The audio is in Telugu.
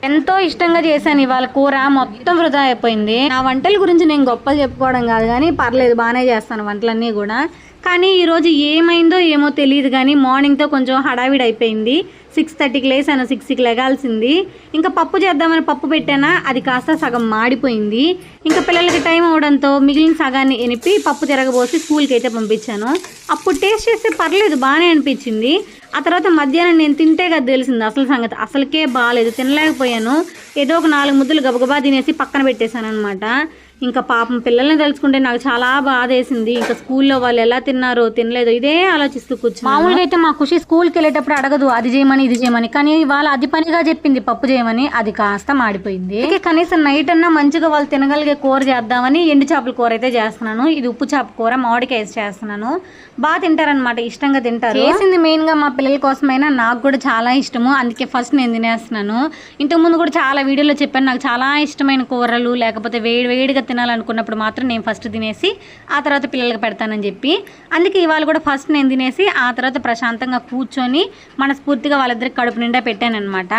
ఎంతో ఇష్టంగా చేశాను ఇవాళ కూర, మొత్తం వృధా అయిపోయింది. నా వంటల గురించి నేను గొప్పలు చెప్పుకోవడం కాదు కానీ పర్లేదు, బాగానే చేస్తాను వంటలన్నీ కూడా. కానీ ఈరోజు ఏమైందో ఏమో తెలియదు కానీ మార్నింగ్తో కొంచెం హడావిడి అయిపోయింది. 6:30కి లేసాను, 6కి లెగాల్సింది. ఇంకా పప్పు చేద్దామని పప్పు పెట్టానా, అది కాస్త సగం మాడిపోయింది. ఇంకా పిల్లలకి టైం అవడంతో మిగిలిన సగాన్ని ఎనిపి పప్పు తిరగబోసి స్కూల్కి అయితే పంపించాను. అప్పుడు టేస్ట్ చేస్తే పర్లేదు, బాగానే అనిపించింది. ఆ తర్వాత మధ్యాహ్నం నేను తింటే కదా తెలిసింది అసలు సంగతి. అసలుకే బాగాలేదు, తినలేకపోయాను. ఏదో ఒక 4 ముద్దలు గబగబా తినేసి పక్కన పెట్టేశాను అనమాట. ఇంకా పాపం పిల్లల్ని తలుచుకుంటే నాకు చాలా బాధ వేసింది. ఇంకా స్కూల్లో వాళ్ళు ఎలా తిన్నారో తినలేదో ఇదే ఆలోచిస్తూ కూర్చున్నాను. మామూలుగా అయితే మా ఖుషి స్కూల్కి వెళ్ళేటప్పుడు అడగదు అది చేయమని ఇది చేయమని, కానీ ఇవాళ అది పనిగా చెప్పింది పప్పు చేయమని. అది కాస్త మాడిపోయింది. కనీసం నైట్ అన్నా మంచిగా వాళ్ళు తినగలిగే కూర చేద్దామని ఎండు చేపల కూర అయితే చేస్తున్నాను. ఇది ఉప్పు చేప కూర, మామిడికాయ వేసి చేస్తున్నాను. బాగా తింటారనమాట, ఇష్టంగా తింటారు. చేసింది మెయిన్గా మా పిల్లల కోసమైనా, నాకు కూడా చాలా ఇష్టము, అందుకే ఫస్ట్ నేను తినేస్తున్నాను. ఇంతకుముందు కూడా చాలా వీడియోలో చెప్పాను, నాకు చాలా ఇష్టమైన కూరలు లేకపోతే వేడిగా తినాలనుకున్నప్పుడు మాత్రం నేను ఫస్ట్ తినేసి ఆ తర్వాత పిల్లలకి పెడతానని చెప్పి. అందుకే ఇవాళ కూడా ఫస్ట్ నేను తినేసి ఆ తర్వాత ప్రశాంతంగా కూర్చొని మనస్ఫూర్తిగా వాళ్ళిద్దరికి కడుపు నిండా పెట్టానన్నమాట.